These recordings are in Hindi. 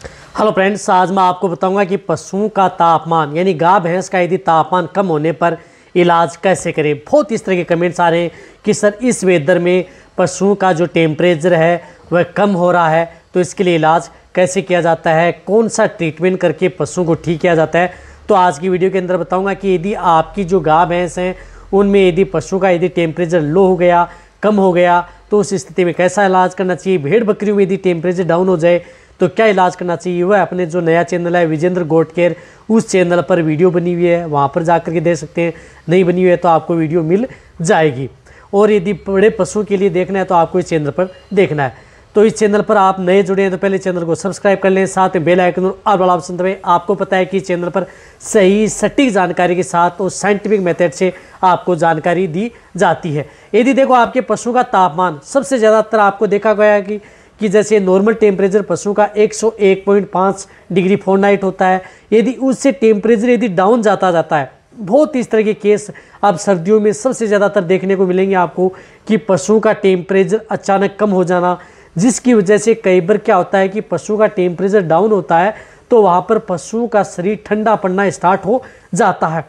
हेलो फ्रेंड्स, आज मैं आपको बताऊंगा कि पशुओं का तापमान यानी गाय भैंस का यदि तापमान कम होने पर इलाज कैसे करें। बहुत इस तरह के कमेंट्स आ रहे हैं कि सर इस वेदर में पशुओं का जो टेम्परेचर है वह कम हो रहा है, तो इसके लिए इलाज कैसे किया जाता है, कौन सा ट्रीटमेंट करके पशुओं को ठीक किया जाता है। तो आज की वीडियो के अंदर बताऊँगा कि यदि आपकी जो गाय भैंस हैं उनमें यदि पशु का यदि टेम्परेचर लो हो गया, कम हो गया, तो उस स्थिति में कैसा इलाज करना चाहिए। भेड़ बकरियों में यदि टेम्परेचर डाउन हो जाए तो क्या इलाज करना चाहिए। वह अपने जो नया चैनल है विजेंद्र गोट केयर, उस चैनल पर वीडियो बनी हुई है, वहाँ पर जाकर के देख सकते हैं। नहीं बनी हुई है तो आपको वीडियो मिल जाएगी। और यदि बड़े पशुओं के लिए देखना है तो आपको इस चैनल पर देखना है। तो इस चैनल पर आप नए जुड़े हैं तो पहले चैनल को सब्सक्राइब कर लें, साथ में बेल आइकन और बड़ा ऑप्शन दबाएं। आपको पता है कि इस चैनल पर सही सटीक जानकारी के साथ और साइंटिफिक मेथड से आपको जानकारी दी जाती है। यदि देखो आपके पशु का तापमान सबसे ज़्यादातर आपको देखा गया है कि जैसे नॉर्मल टेम्परेचर पशु का 101.5 डिग्री फ़ारेनहाइट होता है। यदि उससे टेम्परेचर यदि डाउन जाता है, बहुत इस तरह के केस अब सर्दियों में सबसे ज़्यादातर देखने को मिलेंगे आपको कि पशु का टेम्परेचर अचानक कम हो जाना, जिसकी वजह से कई बार क्या होता है कि पशु का टेम्परेचर डाउन होता है तो वहाँ पर पशु का शरीर ठंडा पड़ना स्टार्ट हो जाता है,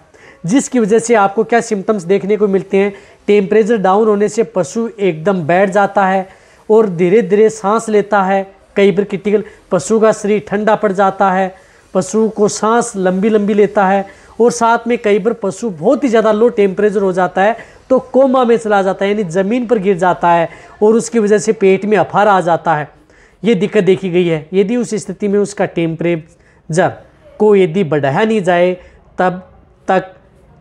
जिसकी वजह से आपको क्या सिम्टम्स देखने को मिलते हैं। टेम्परेचर डाउन होने से पशु एकदम बैठ जाता है और धीरे धीरे सांस लेता है। कई बार क्रिटिकल पशु का शरीर ठंडा पड़ जाता है, पशु को सांस लंबी लंबी लेता है, और साथ में कई बार पशु बहुत ही ज़्यादा लो टेम्परेचर हो जाता है तो कोमा में चला जाता है, यानी ज़मीन पर गिर जाता है और उसकी वजह से पेट में अफार आ जाता है। ये दिक्कत देखी गई है। यदि उस स्थिति में उसका टेम्परेचर को यदि बढ़ाया नहीं जाए तब तक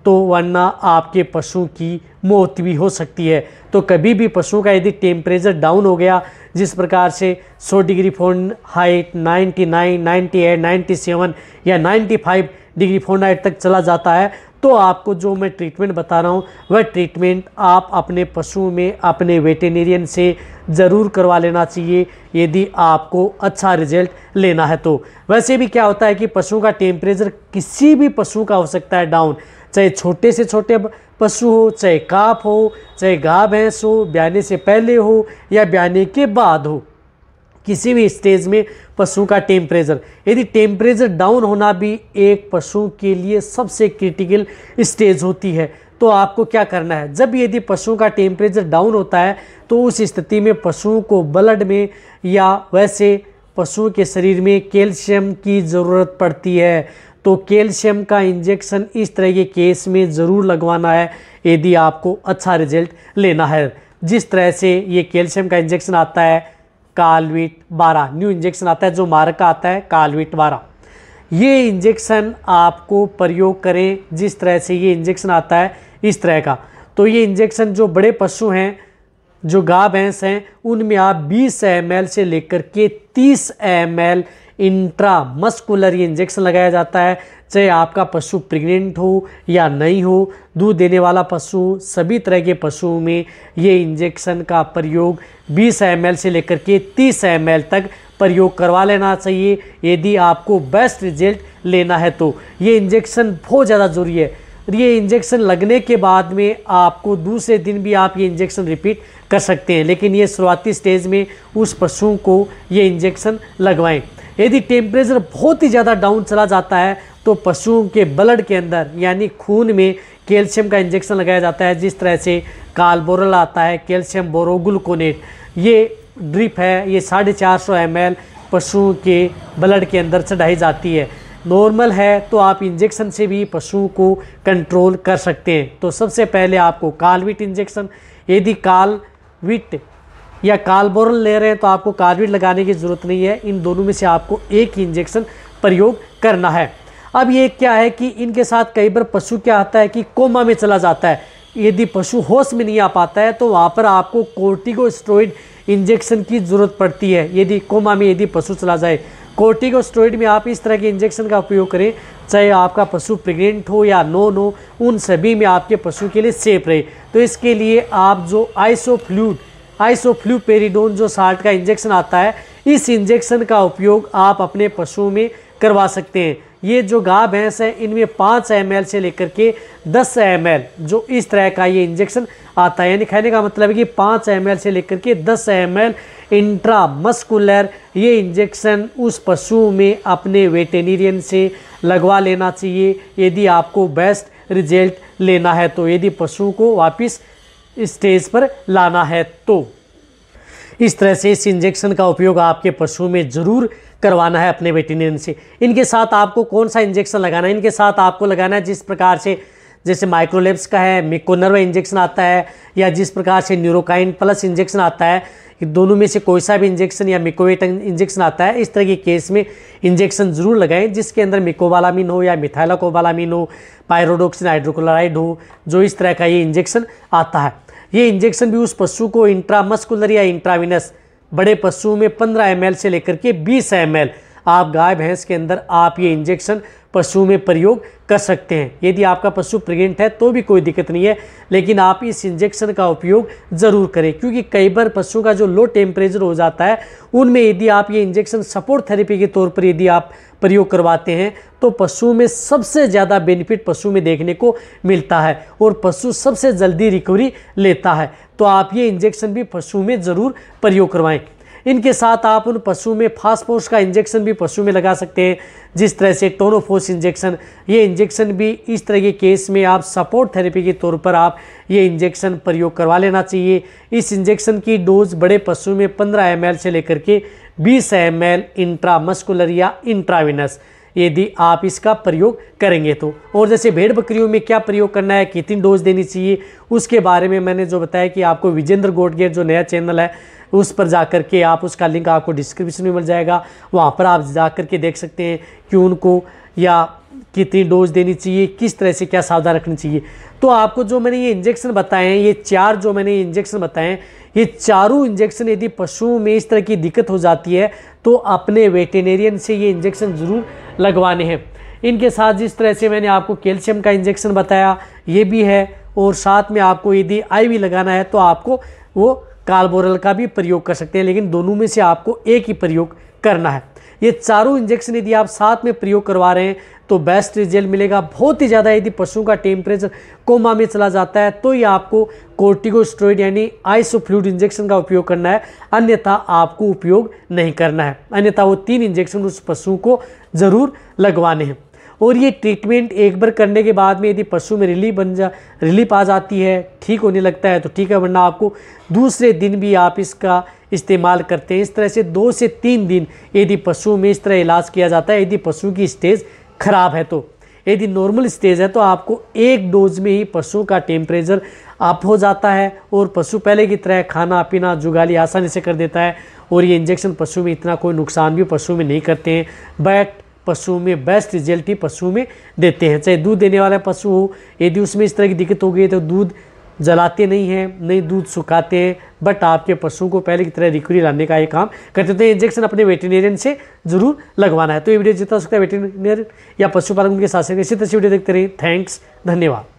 तो वरना आपके पशु की मौत भी हो सकती है। तो कभी भी पशु का यदि टेम्परेचर डाउन हो गया, जिस प्रकार से 100 डिग्री फ़ारेनहाइट, 99, 98, 97 या 95 डिग्री फ़ारेनहाइट तक चला जाता है, तो आपको जो मैं ट्रीटमेंट बता रहा हूँ वह ट्रीटमेंट आप अपने पशु में अपने वेटेरिनियन से ज़रूर करवा लेना चाहिए यदि आपको अच्छा रिजल्ट लेना है। तो वैसे भी क्या होता है कि पशु का टेम्परेचर किसी भी पशु का हो सकता है डाउन, चाहे छोटे से छोटे पशु हो, चाहे काफ हो, चाहे गाय भैंस हो, ब्याने से पहले हो या ब्याने के बाद हो, किसी भी स्टेज में पशु का टेम्परेचर यदि टेम्परेचर डाउन होना भी एक पशु के लिए सबसे क्रिटिकल स्टेज होती है। तो आपको क्या करना है, जब यदि पशु का टेम्परेचर डाउन होता है तो उस स्थिति में पशु को ब्लड में या वैसे पशु के शरीर में कैल्शियम की ज़रूरत पड़ती है। तो कैल्शियम का इंजेक्शन इस तरह के केस में ज़रूर लगवाना है यदि आपको अच्छा रिजल्ट लेना है। जिस तरह से ये कैल्शियम का इंजेक्शन आता है कालवीट 12, न्यू इंजेक्शन आता है जो मार्क का आता है कालवीट 12, ये इंजेक्शन आपको प्रयोग करें। जिस तरह से ये इंजेक्शन आता है इस तरह का, तो ये इंजेक्शन जो बड़े पशु हैं, जो गाय भैंस हैं, उनमें आप 20 ml से लेकर के 30 ml इंट्रामस्कुलर ये इंजेक्शन लगाया जाता है। चाहे आपका पशु प्रेग्नेंट हो या नहीं हो, दूध देने वाला पशु, सभी तरह के पशुओं में ये इंजेक्शन का प्रयोग 20 ml से लेकर के 30 ml तक प्रयोग करवा लेना चाहिए यदि आपको बेस्ट रिजल्ट लेना है। तो ये इंजेक्शन बहुत ज़्यादा ज़रूरी है। ये इंजेक्शन लगने के बाद में आपको दूसरे दिन भी आप ये इंजेक्शन रिपीट कर सकते हैं, लेकिन ये शुरुआती स्टेज में उस पशु को ये इंजेक्शन लगवाएं। यदि टेम्परेचर बहुत ही ज़्यादा डाउन चला जाता है तो पशुओं के ब्लड के अंदर यानी खून में कैल्शियम का इंजेक्शन लगाया जाता है। जिस तरह से कालबोरल आता है, कैल्शियम बोरोग्लूकोनेट, ये ड्रिप है, ये 450 ml पशुओं के ब्लड के अंदर चढ़ाई जाती है। नॉर्मल है तो आप इंजेक्शन से भी पशुओं को कंट्रोल कर सकते हैं। तो सबसे पहले आपको कालवीट इंजेक्शन, यदि कालवीट या कालबोरल ले रहे हैं तो आपको कालवीट लगाने की ज़रूरत नहीं है। इन दोनों में से आपको एक ही इंजेक्शन प्रयोग करना है। अब ये क्या है कि इनके साथ कई बार पशु क्या आता है कि कोमा में चला जाता है। यदि पशु होश में नहीं आ पाता है तो वहाँ पर आपको कोर्टिकोस्टेरॉइड इंजेक्शन की ज़रूरत पड़ती है। यदि कोमा में यदि पशु चला जाए, कोर्टिकोस्टेरॉइड में आप इस तरह के इंजेक्शन का उपयोग करें, चाहे आपका पशु प्रेग्नेंट हो या नॉन हो, उन सभी में आपके पशु के लिए सेफ रहे। तो इसके लिए आप जो आइसोफ्लूपेरिडोन जो 60 का इंजेक्शन आता है, इस इंजेक्शन का उपयोग आप अपने पशुओं में करवा सकते हैं। ये जो गाय भैंस है इनमें 5 ml से लेकर के 10 ml जो इस तरह का ये इंजेक्शन आता है, यानी कहने का मतलब है कि 5 ml से लेकर के 10 ml इंट्रामस्कुलर, ये इंजेक्शन उस पशु में अपने वेटेरिनियन से लगवा लेना चाहिए यदि आपको बेस्ट रिजल्ट लेना है तो, यदि पशु को वापस स्टेज पर लाना है तो। इस तरह से इस इंजेक्शन का उपयोग आपके पशु में ज़रूर करवाना है अपने वेटेरिनियन से। इनके साथ आपको कौन सा इंजेक्शन लगाना है, इनके साथ आपको लगाना है जिस प्रकार से जैसे माइक्रोलेब्स का है, मिकोनर्वा इंजेक्शन आता है, या जिस प्रकार से न्यूरोकाइन प्लस इंजेक्शन आता है, दोनों में से कोई सा भी इंजेक्शन या मिकोवेट इंजेक्शन आता है, इस तरह के केस में इंजेक्शन जरूर लगाएं जिसके अंदर मिकोबालामिन हो या मिथाइलोकोबालामिन हो, पायरोडोक्सिन हाइड्रोक्लोराइड हो, जो इस तरह का ये इंजेक्शन आता है। ये इंजेक्शन भी उस पशु को इंट्रामस्कुलर या इंट्राविनस, बड़े पशुओं में 15 ml से लेकर के 20 ml आप गाय भैंस के अंदर आप ये इंजेक्शन पशु में प्रयोग कर सकते हैं। यदि आपका पशु प्रेग्नेंट है तो भी कोई दिक्कत नहीं है, लेकिन आप इस इंजेक्शन का उपयोग ज़रूर करें, क्योंकि कई बार पशु का जो लो टेम्परेचर हो जाता है उनमें यदि आप ये इंजेक्शन सपोर्ट थेरेपी के तौर पर यदि आप प्रयोग करवाते हैं तो पशु में सबसे ज़्यादा बेनिफिट पशु में देखने को मिलता है और पशु सबसे जल्दी रिकवरी लेता है। तो आप ये इंजेक्शन भी पशु में ज़रूर प्रयोग करवाएं। इनके साथ आप उन पशु में फास्फोरस का इंजेक्शन भी पशु में लगा सकते हैं, जिस तरह से टोनोफोस इंजेक्शन। ये इंजेक्शन भी इस तरह के केस में आप सपोर्ट थेरेपी के तौर पर आप ये इंजेक्शन प्रयोग करवा लेना चाहिए। इस इंजेक्शन की डोज बड़े पशु में 15 ml से लेकर के 20 ml इंट्रामस्कुलर या इंट्राविनस यदि आप इसका प्रयोग करेंगे तो। और जैसे भेड़ बकरियों में क्या प्रयोग करना है, कितनी डोज देनी चाहिए, उसके बारे में मैंने जो बताया कि आपको विजेंद्र गोटगेट जो नया चैनल है उस पर जाकर के आप, उसका लिंक आपको डिस्क्रिप्शन में मिल जाएगा, वहाँ पर आप जाकर के देख सकते हैं कि उनको या कितनी डोज देनी चाहिए, किस तरह से क्या सावधान रखनी चाहिए। तो आपको जो मैंने ये इंजेक्शन बताए हैं, ये 4 जो मैंने इंजेक्शन बताए हैं, ये चारों इंजेक्शन यदि पशुओं में इस तरह की दिक्कत हो जाती है तो अपने वेटेरिनियन से ये इंजेक्शन ज़रूर लगवाने हैं। इनके साथ जिस तरह से मैंने आपको कैल्शियम का इंजेक्शन बताया ये भी है, और साथ में आपको यदि IV लगाना है तो आपको वो कार्बोरल का भी प्रयोग कर सकते हैं, लेकिन दोनों में से आपको एक ही प्रयोग करना है। ये चारों इंजेक्शन यदि आप साथ में प्रयोग करवा रहे हैं तो बेस्ट रिजल्ट मिलेगा। बहुत ही ज़्यादा यदि पशु का टेम्परेचर कोमा में चला जाता है तो ये आपको कोर्टिकोस्टेरॉइड यानी आइसोफ्लूइड इंजेक्शन का उपयोग करना है, अन्यथा आपको उपयोग नहीं करना है। अन्यथा वो 3 इंजेक्शन उस पशु को ज़रूर लगवाने हैं। और ये ट्रीटमेंट एक बार करने के बाद में यदि पशु में रिलीफ आ जाती है, ठीक होने लगता है तो ठीक है, वरना आपको दूसरे दिन भी आप इसका इस्तेमाल करते हैं। इस तरह से 2 से 3 दिन यदि पशु में इस तरह इलाज किया जाता है। यदि पशु की स्टेज खराब है तो, यदि नॉर्मल स्टेज है तो आपको 1 डोज में ही पशु का टेम्परेचर अप हो जाता है और पशु पहले की तरह खाना पीना जुगाली आसानी से कर देता है। और ये इंजेक्शन पशु में इतना कोई नुकसान भी पशु में नहीं करते हैं, बट पशु में बेस्ट रिजल्ट ही पशु में देते हैं। चाहे दूध देने वाला पशु हो, यदि उसमें इस तरह की दिक्कत हो गई तो दूध जलाते नहीं हैं, नहीं दूध सुखाते हैं, बट आपके पशु को पहले की तरह रिकवरी लाने का ये काम करते। तो इंजेक्शन अपने वेटेरिनियन से जरूर लगवाना है। तो ये वीडियो जितना हो सकता है वेटेरिनियन या पशुपालन के साथ इसी तरह से वीडियो देखते रहिए। थैंक्स, धन्यवाद।